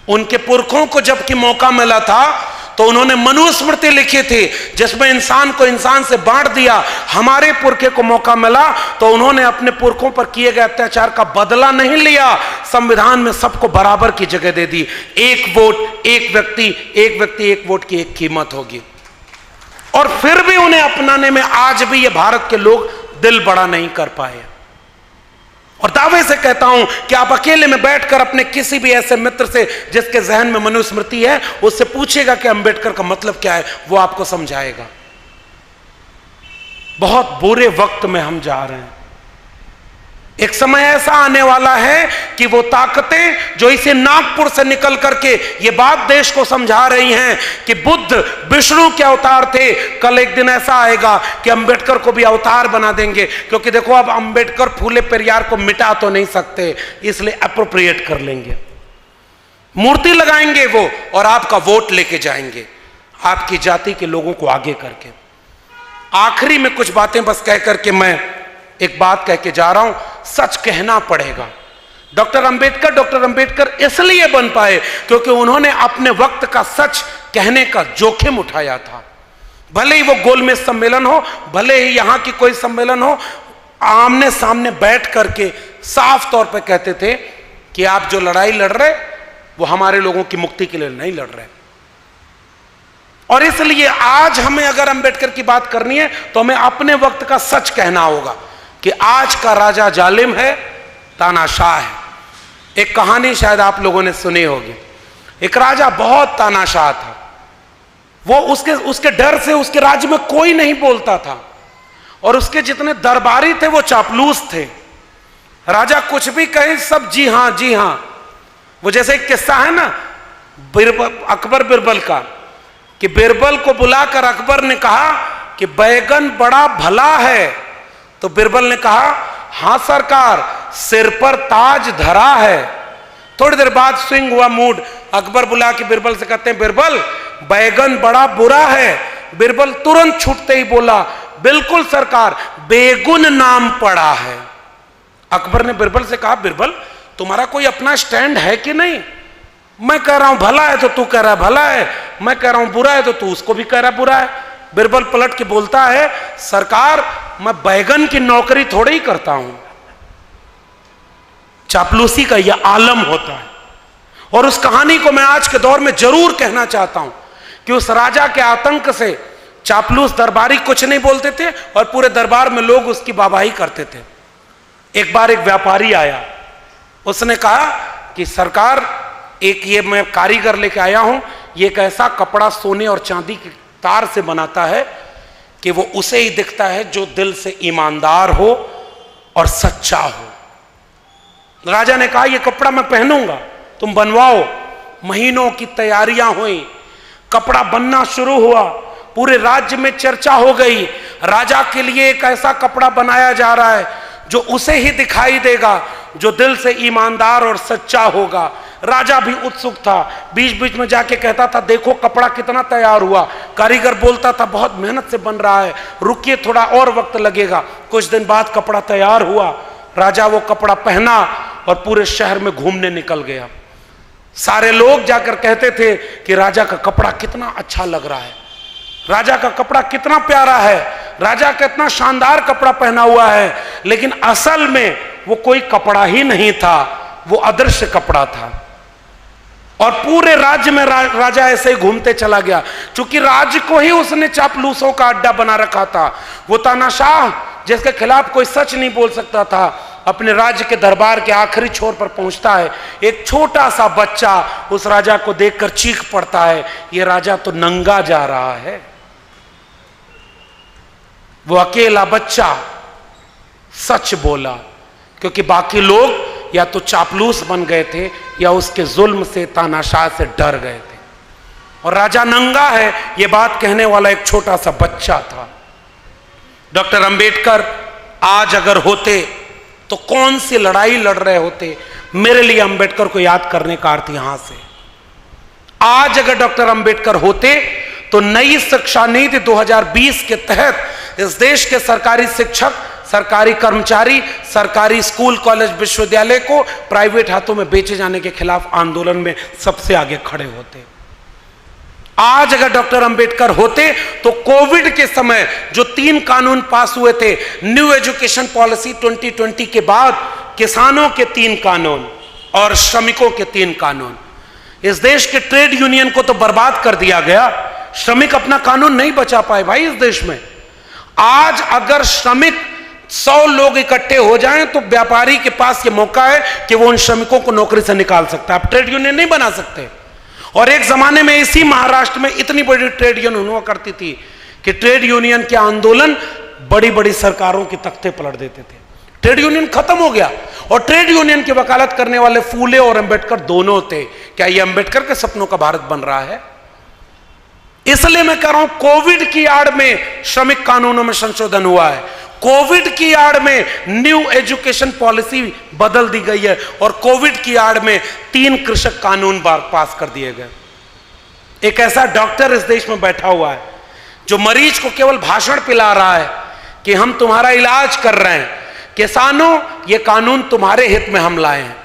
उनके पुरखों को जबकि मौका मिला था तो उन्होंने मनुस्मृति लिखी थी जिसमें इंसान को इंसान से बांट दिया। हमारे पुरखे को मौका मिला तो उन्होंने अपने पुरखों पर किए गए अत्याचार का बदला नहीं लिया, संविधान में सबको बराबर की जगह दे दी। एक वोट एक व्यक्ति, एक वोट की एक कीमत होगी। और फिर भी उन्हें अपनाने में आज भी ये भारत के लोग दिल बड़ा नहीं कर पाए। और दावे से कहता हूं कि आप अकेले में बैठकर अपने किसी भी ऐसे मित्र से जिसके जहन में मनुस्मृति है, उससे पूछेगा कि अंबेडकर का मतलब क्या है, वो आपको समझाएगा। बहुत बुरे वक्त में हम जा रहे हैं। एक समय ऐसा आने वाला है कि वो ताकतें जो इसे नागपुर से निकल करके ये बात देश को समझा रही हैं कि बुद्ध विष्णु के अवतार थे, कल एक दिन ऐसा आएगा कि अंबेडकर को भी अवतार बना देंगे। क्योंकि देखो, अब अंबेडकर फूले पेरियार को मिटा तो नहीं सकते, इसलिए अप्रोप्रिएट कर लेंगे, मूर्ति लगाएंगे वो, और आपका वोट लेके जाएंगे आपकी जाति के लोगों को आगे करके। आखिरी में कुछ बातें बस कह करके मैं एक बात कह के जा रहा हूं, सच कहना पड़ेगा। डॉक्टर अंबेडकर इसलिए बन पाए क्योंकि उन्होंने अपने वक्त का सच कहने का जोखिम उठाया था। भले ही वो गोलमेज सम्मेलन हो, भले ही यहां की कोई सम्मेलन हो, आमने सामने बैठ करके साफ तौर पे कहते थे कि आप जो लड़ाई लड़ रहे वो हमारे लोगों की मुक्ति के लिए नहीं लड़ रहे। और इसलिए आज हमें अगर अंबेडकर की बात करनी है तो हमें अपने वक्त का सच कहना होगा कि आज का राजा जालिम है, तानाशाह है। एक कहानी शायद आप लोगों ने सुनी होगी। एक राजा बहुत तानाशाह था, वो उसके डर से उसके राज्य में कोई नहीं बोलता था, और उसके जितने दरबारी थे वो चापलूस थे। राजा कुछ भी कहे सब जी हां जी हां। वो जैसे एक किस्सा है ना अकबर बिरबल का, कि बिरबल को बुलाकर अकबर ने कहा कि बैगन बड़ा भला है, तो बिरबल ने कहा हां सरकार, सिर पर ताज धरा है। थोड़ी देर बाद स्विंग हुआ मूड, अकबर बुला के बिरबल से कहते हैं बिरबल बैगन बड़ा बुरा है। बिरबल तुरंत छूटते ही बोला बिल्कुल सरकार, बेगुन नाम पड़ा है। अकबर ने बिरबल से कहा बिरबल तुम्हारा कोई अपना स्टैंड है कि नहीं? मैं कह रहा हूं भला है तो तू कह रहा है भला है, मैं कह रहा हूं बुरा है तो तू उसको भी कह रहा है बुरा है। बिरबल पलट के बोलता है सरकार मैं बैगन की नौकरी थोड़ी ही करता हूं। चापलूसी का यह आलम होता है। और उस कहानी को मैं आज के दौर में जरूर कहना चाहता हूं कि उस राजा के आतंक से चापलूस दरबारी कुछ नहीं बोलते थे और पूरे दरबार में लोग उसकी वाहवाही करते थे। एक बार एक व्यापारी आया, उसने कहा कि सरकार एक ये मैं कारीगर लेके आया हूं, ये एक ऐसा कपड़ा सोने और चांदी के तार से बनाता है कि वो उसे ही दिखता है जो दिल से ईमानदार हो और सच्चा हो। राजा ने कहा ये कपड़ा मैं पहनूंगा, तुम बनवाओ। महीनों की तैयारियां हुई, कपड़ा बनना शुरू हुआ, पूरे राज्य में चर्चा हो गई। राजा के लिए एक ऐसा कपड़ा बनाया जा रहा है जो उसे ही दिखाई देगा जो दिल से ईमानदार और सच्चा होगा। राजा भी उत्सुक था, बीच बीच में जाके कहता था देखो कपड़ा कितना तैयार हुआ। कारीगर बोलता था बहुत मेहनत से बन रहा है, रुकिए थोड़ा और वक्त लगेगा। कुछ दिन बाद कपड़ा तैयार हुआ, राजा वो कपड़ा पहना और पूरे शहर में घूमने निकल गया। सारे लोग जाकर कहते थे कि राजा का कपड़ा कितना अच्छा लग रहा है, राजा का कपड़ा कितना प्यारा है, राजा का इतना शानदार कपड़ा पहना हुआ है। लेकिन असल में वो कोई कपड़ा ही नहीं था, वो अदृश्य कपड़ा था। और पूरे राज्य में राजा ऐसे ही घूमते चला गया, क्योंकि राज्य को ही उसने चापलूसों का अड्डा बना रखा था। वो तानाशाह जिसके खिलाफ कोई सच नहीं बोल सकता था, अपने राज्य के दरबार के आखिरी छोर पर पहुंचता है। एक छोटा सा बच्चा उस राजा को देखकर चीख पड़ता है, ये राजा तो नंगा जा रहा है। वो अकेला बच्चा सच बोला, क्योंकि बाकी लोग या तो चापलूस बन गए थे या उसके जुल्म से, तानाशाह से डर गए थे। और राजा नंगा है ये बात कहने वाला एक छोटा सा बच्चा था। डॉक्टर अंबेडकर आज अगर होते तो कौन सी लड़ाई लड़ रहे होते? मेरे लिए अंबेडकर को याद करने का अर्थ यहां से, आज अगर डॉक्टर अंबेडकर होते तो नई शिक्षा नीति 2020 के तहत इस देश के सरकारी शिक्षक सरकारी कर्मचारी सरकारी स्कूल कॉलेज विश्वविद्यालय को प्राइवेट हाथों में बेचे जाने के खिलाफ आंदोलन में सबसे आगे खड़े होते। आज अगर डॉक्टर अंबेडकर होते तो कोविड के समय जो 3 कानून पास हुए थे, न्यू एजुकेशन पॉलिसी 2020 के बाद किसानों के 3 कानून और श्रमिकों के 3 कानून, इस देश के ट्रेड यूनियन को तो बर्बाद कर दिया गया। श्रमिक अपना कानून नहीं बचा पाए भाई इस देश में। आज अगर श्रमिक 100 लोग इकट्ठे हो जाएं तो व्यापारी के पास यह मौका है कि वो उन श्रमिकों को नौकरी से निकाल सकता है। आप ट्रेड यूनियन नहीं बना सकते। और एक जमाने में इसी महाराष्ट्र में इतनी बड़ी ट्रेड यूनियन हुआ करती थी कि ट्रेड यूनियन के आंदोलन बड़ी बड़ी सरकारों के तख्ते पलट देते थे। ट्रेड यूनियन खत्म हो गया और ट्रेड यूनियन की वकालत करने वाले फूले और अंबेडकर दोनों थे। क्या यह अंबेडकर के सपनों का भारत बन रहा है? इसलिए मैं कह रहा हूं कोविड की आड़ में श्रमिक कानूनों में संशोधन हुआ है, कोविड की आड़ में न्यू एजुकेशन पॉलिसी बदल दी गई है और कोविड की आड़ में 3 कृषक कानून पास कर दिए गए। एक ऐसा डॉक्टर इस देश में बैठा हुआ है जो मरीज को केवल भाषण पिला रहा है कि हम तुम्हारा इलाज कर रहे हैं। किसानों, ये कानून तुम्हारे हित में हम लाए हैं।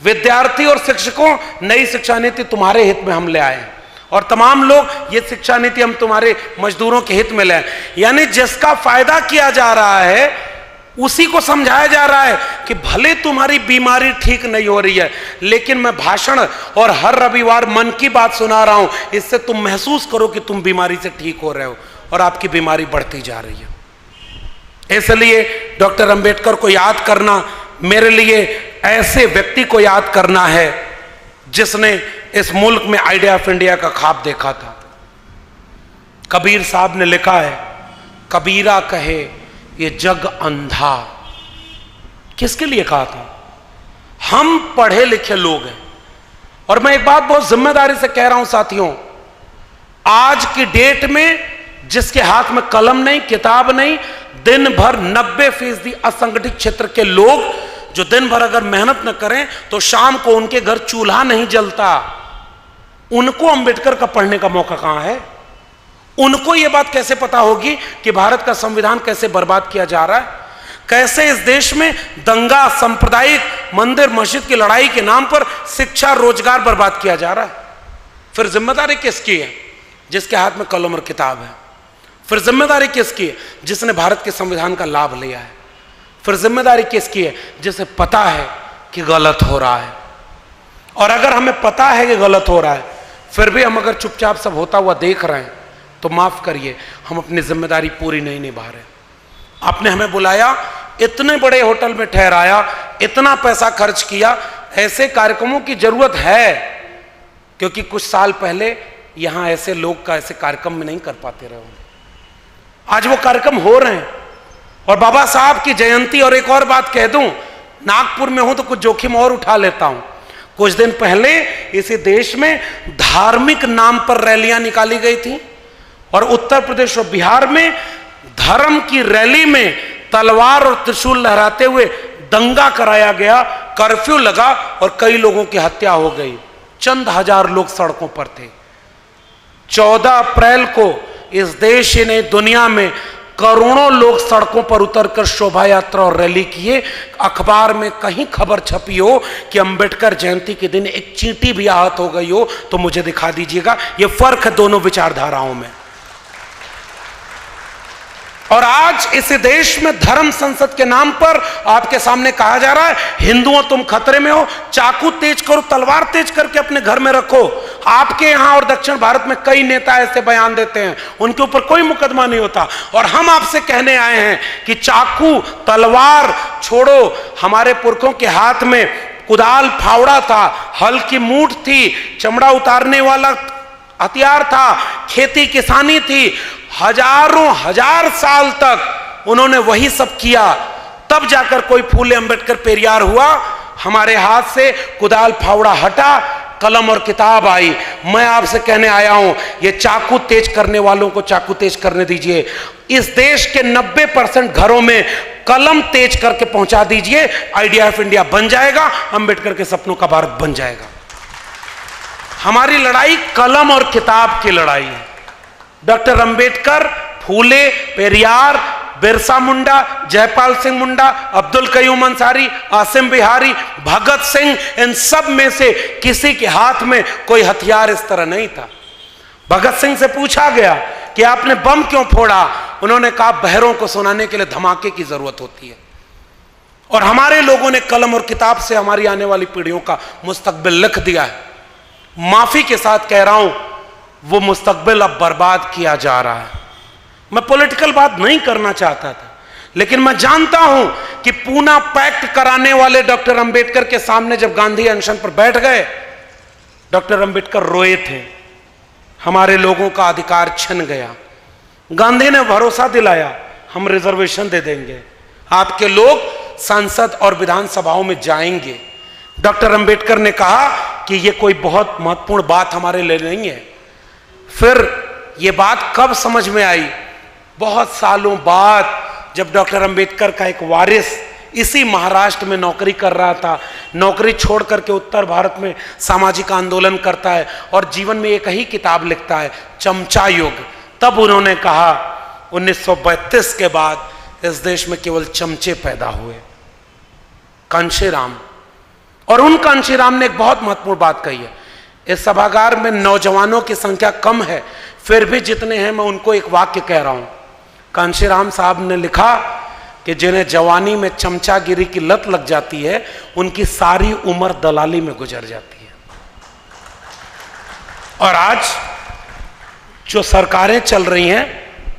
विद्यार्थी और शिक्षकों, नई शिक्षा नीति तुम्हारे हित में हम ले आए हैं। और तमाम लोग, ये शिक्षा नीति हम तुम्हारे मजदूरों के हित में ले आए। यानी जिसका फायदा किया जा रहा है उसी को समझाया जा रहा है कि भले तुम्हारी बीमारी ठीक नहीं हो रही है, लेकिन मैं भाषण और हर रविवार मन की बात सुना रहा हूं, इससे तुम महसूस करो कि तुम बीमारी से ठीक हो रहे हो और आपकी बीमारी बढ़ती जा रही है। इसलिए डॉक्टर अंबेडकर को याद करना मेरे लिए ऐसे व्यक्ति को याद करना है जिसने इस मुल्क में आइडिया ऑफ इंडिया का ख्वाब देखा था। कबीर साहब ने लिखा है, कबीरा कहे ये जग अंधा। किसके लिए कहा था? हम पढ़े लिखे लोग हैं और मैं एक बात बहुत जिम्मेदारी से कह रहा हूं साथियों, आज की डेट में जिसके हाथ में कलम नहीं, किताब नहीं, दिन भर 90% असंगठित क्षेत्र के लोग जो दिन भर अगर मेहनत न करें तो शाम को उनके घर चूल्हा नहीं जलता, उनको अंबेडकर का पढ़ने का मौका कहां है? उनको यह बात कैसे पता होगी कि भारत का संविधान कैसे बर्बाद किया जा रहा है, कैसे इस देश में दंगा, सांप्रदायिक मंदिर मस्जिद की लड़ाई के नाम पर शिक्षा रोजगार बर्बाद किया जा रहा है। फिर जिम्मेदारी किसकी है? जिसके हाथ में कलम और किताब है। फिर जिम्मेदारी किसकी है? जिसने भारत के संविधान का लाभ लिया है। फिर जिम्मेदारी किसकी है? जिसे पता है कि गलत हो रहा है। और अगर हमें पता है कि गलत हो रहा है फिर भी हम अगर चुपचाप सब होता हुआ देख रहे हैं तो माफ करिए, हम अपनी जिम्मेदारी पूरी नहीं निभा रहे। आपने हमें बुलाया, इतने बड़े होटल में ठहराया, इतना पैसा खर्च किया, ऐसे कार्यक्रमों की जरूरत है क्योंकि कुछ साल पहले यहां ऐसे लोग का ऐसे कार्यक्रम में नहीं कर पाते रहे। आज वो कार्यक्रम हो रहे हैं और बाबा साहब की जयंती। और एक और बात कह दूं, नागपुर में हूं तो कुछ जोखिम और उठा लेता हूं। कुछ दिन पहले इसी देश में धार्मिक नाम पर रैलियां निकाली गई थी और उत्तर प्रदेश और बिहार में धर्म की रैली में तलवार और त्रिशूल लहराते हुए दंगा कराया गया, कर्फ्यू लगा और कई लोगों की हत्या हो गई। चंद हजार लोग सड़कों पर थे। 14 अप्रैल को इस देश ही नहीं दुनिया में करोड़ों लोग सड़कों पर उतरकर शोभा यात्रा और रैली किए। अखबार में कहीं खबर छपी हो कि अंबेडकर जयंती के दिन एक चींटी भी आहत हो गई हो तो मुझे दिखा दीजिएगा। यह फर्क है दोनों विचारधाराओं में। और आज इस देश में धर्म संसद के नाम पर आपके सामने कहा जा रहा है, हिंदुओं तुम खतरे में हो, चाकू तेज करो, तलवार तेज करके अपने घर में रखो। आपके यहां और दक्षिण भारत में कई नेता ऐसे बयान देते हैं, उनके ऊपर कोई मुकदमा नहीं होता। और हम आपसे कहने आए हैं कि चाकू तलवार छोड़ो। हमारे पुरखों के हाथ में कुदाल फावड़ा था, हल की मूठ थी, चमड़ा उतारने वाला हथियार था, खेती किसानी थी। हजारों हजार साल तक उन्होंने वही सब किया, तब जाकर कोई फूले अंबेडकर पेरियार हुआ। हमारे हाथ से कुदाल फावड़ा हटा, कलम और किताब आई। मैं आपसे कहने आया हूं, ये चाकू तेज करने वालों को चाकू तेज करने दीजिए। इस देश के 90% घरों में कलम तेज करके पहुंचा दीजिए। आइडिया ऑफ इंडिया बन जाएगा, अंबेडकर के सपनों का भारत बन जाएगा। हमारी लड़ाई कलम और किताब की लड़ाई है। डॉक्टर अंबेडकर, फूले, पेरियार बिरसा मुंडा, जयपाल सिंह मुंडा, अब्दुल कयूम अंसारी, आसिम बिहारी, भगत सिंह, इन सब में से किसी के हाथ में कोई हथियार इस तरह नहीं था। भगत सिंह से पूछा गया कि आपने बम क्यों फोड़ा, उन्होंने कहा बहरों को सुनाने के लिए धमाके की जरूरत होती है। और हमारे लोगों ने कलम और किताब से हमारी आने वाली पीढ़ियों का मुस्तकबिल लिख दिया है। माफी के साथ कह रहा हूं, वो मुस्तकबिल अब बर्बाद किया जा रहा है। मैं पॉलिटिकल बात नहीं करना चाहता था, लेकिन मैं जानता हूं कि पूना पैक्ट कराने वाले डॉक्टर अंबेडकर के सामने जब गांधी अनशन पर बैठ गए, डॉक्टर अंबेडकर रोए थे, हमारे लोगों का अधिकार छिन गया। गांधी ने भरोसा दिलाया, हम रिजर्वेशन दे देंगे, आपके लोग संसद और विधानसभाओं में जाएंगे। डॉक्टर अंबेडकर ने कहा कि यह कोई बहुत महत्वपूर्ण बात हमारे लिए नहीं है। फिर यह बात कब समझ में आई? बहुत सालों बाद, जब डॉक्टर अंबेडकर का एक वारिस इसी महाराष्ट्र में नौकरी कर रहा था, नौकरी छोड़ करके उत्तर भारत में सामाजिक आंदोलन करता है और जीवन में एक ही किताब लिखता है, चमचा युग। तब उन्होंने कहा 1932 के बाद इस देश में केवल चमचे पैदा हुए। कांशीराम, और उन कांशीराम ने एक बहुत महत्वपूर्ण बात कही है। इस सभागार में नौजवानों की संख्या कम है, फिर भी जितने हैं मैं उनको एक वाक्य कह रहा हूं। कांशीराम साहब ने लिखा कि जिन्हें जवानी में चमचागिरी की लत लग जाती है, उनकी सारी उम्र दलाली में गुजर जाती है। और आज जो सरकारें चल रही हैं,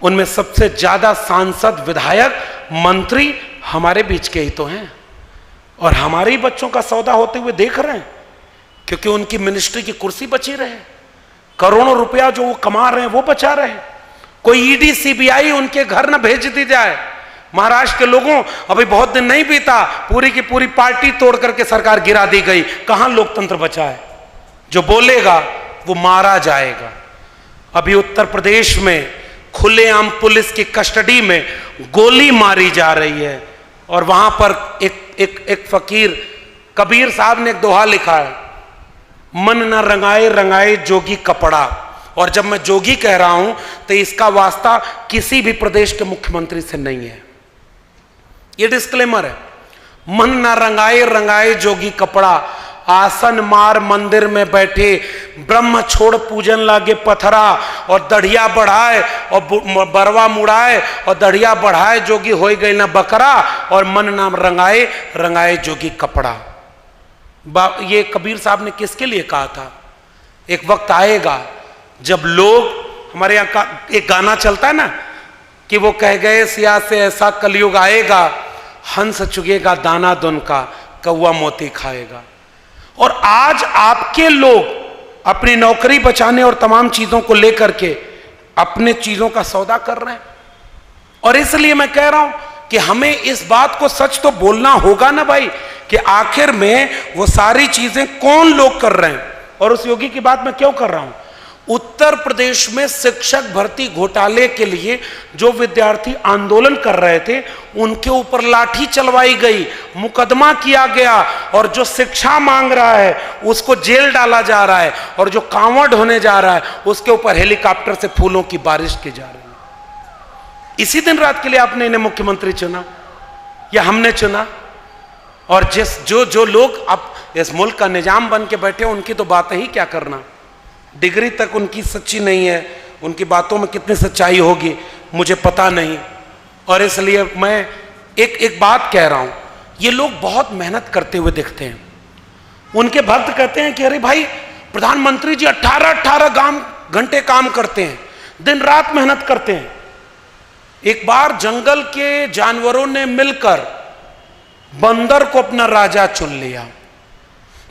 उनमें सबसे ज्यादा सांसद, विधायक, मंत्री हमारे बीच के ही तो हैं, और हमारे ही बच्चों का सौदा होते हुए देख रहे हैं, क्योंकि उनकी मिनिस्ट्री की कुर्सी बची रहे। करोड़ों रुपया जो वो कमा रहे हैं वो बचा रहे। कोई ईडी सीबीआई उनके घर न भेज दी जाए। महाराष्ट्र के लोगों, अभी बहुत दिन नहीं बीता, पूरी की पूरी पार्टी तोड़ करके सरकार गिरा दी गई। कहां लोकतंत्र बचा है? जो बोलेगा वो मारा जाएगा। अभी उत्तर प्रदेश में खुलेआम पुलिस की कस्टडी में गोली मारी जा रही है, और वहां पर एक फकीर कबीर साहब ने एक दोहा लिखा है, मन न रंगाए रंगाए जोगी कपड़ा। और जब मैं जोगी कह रहा हूं तो इसका वास्ता किसी भी प्रदेश के मुख्यमंत्री से नहीं है, ये डिस्क्लेमर है। मन न रंगाए रंगाए जोगी कपड़ा, आसन मार मंदिर में बैठे, ब्रह्म छोड़ पूजन लागे पथरा, और दढ़िया बढ़ाए और बरवा मुड़ाए, और दढ़िया बढ़ाए जोगी हो गई ना बकरा, और मन नाम रंगाए रंगाए जोगी कपड़ा। ये कबीर साहब ने किसके लिए कहा था? एक वक्त आएगा जब लोग, हमारे यहाँ का एक गाना चलता है ना, कि वो कह गए सिया से ऐसा कलयुग आएगा, हंस चुगेगा दाना दुन का, कौवा मोती खाएगा। और आज आपके लोग अपनी नौकरी बचाने और तमाम चीजों को लेकर के अपने चीजों का सौदा कर रहे हैं। और इसलिए मैं कह रहा हूं कि हमें इस बात को सच तो बोलना होगा ना भाई, कि आखिर में वो सारी चीजें कौन लोग कर रहे हैं। और उस योगी की बात मैं क्यों कर रहा हूं? उत्तर प्रदेश में शिक्षक भर्ती घोटाले के लिए जो विद्यार्थी आंदोलन कर रहे थे, उनके ऊपर लाठी चलवाई गई, मुकदमा किया गया, और जो शिक्षा मांग रहा है उसको जेल डाला जा रहा है, और जो कांवड़ होने जा रहा है उसके ऊपर हेलीकॉप्टर से फूलों की बारिश की जा रही है। इसी दिन रात के लिए आपने इन्हें मुख्यमंत्री चुना या हमने चुना? और जो लोग अब इस मुल्क का निजाम बन के बैठे, उनकी तो बात ही क्या करना। डिग्री तक उनकी सच्ची नहीं है, उनकी बातों में कितनी सच्चाई होगी मुझे पता नहीं। और इसलिए मैं एक बात कह रहा हूं, ये लोग बहुत मेहनत करते हुए दिखते हैं। उनके भक्त कहते हैं कि अरे भाई प्रधानमंत्री जी 18 घंटे काम करते हैं, दिन रात मेहनत करते हैं। एक बार जंगल के जानवरों ने मिलकर बंदर को अपना राजा चुन लिया।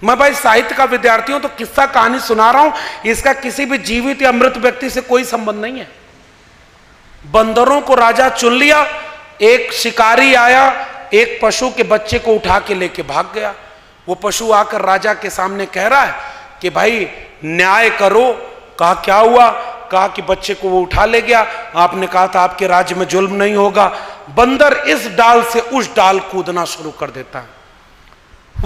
मैं भाई साहित्य का विद्यार्थी हूं तो किस्सा कहानी सुना रहा हूं, इसका किसी भी जीवित या मृत व्यक्ति से कोई संबंध नहीं है। बंदरों को राजा चुन लिया। एक शिकारी आया, एक पशु के बच्चे को उठा के लेके भाग गया। वो पशु आकर राजा के सामने कह रहा है कि भाई न्याय करो। कहा क्या हुआ? कहा कि बच्चे को वो उठा ले गया, आपने कहा था आपके राज्य में जुल्म नहीं होगा। बंदर इस डाल से उस डाल कूदना शुरू कर देता है।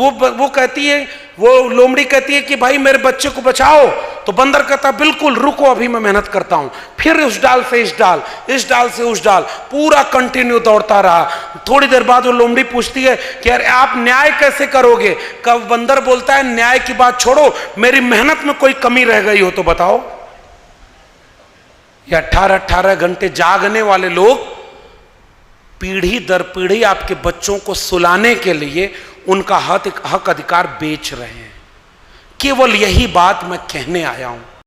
वो कहती है, वो लोमड़ी कहती है कि भाई मेरे बच्चे को बचाओ। तो बंदर कहता बिल्कुल रुको, अभी मैं मेहनत करता हूं। फिर उस डाल से इस डाल, इस डाल से उस डाल, पूरा कंटिन्यू दौड़ता रहा। थोड़ी देर बाद वो लोमड़ी पूछती है कि अरे आप न्याय कैसे करोगे? कब बंदर बोलता है न्याय की बात छोड़ो, मेरी मेहनत में कोई कमी रह गई हो तो बताओ। ये 18-18 घंटे जागने वाले लोग पीढ़ी दर पीढ़ी आपके बच्चों को सुलाने के लिए उनका हक अधिकार बेच रहे हैं। केवल यही बात मैं कहने आया हूं।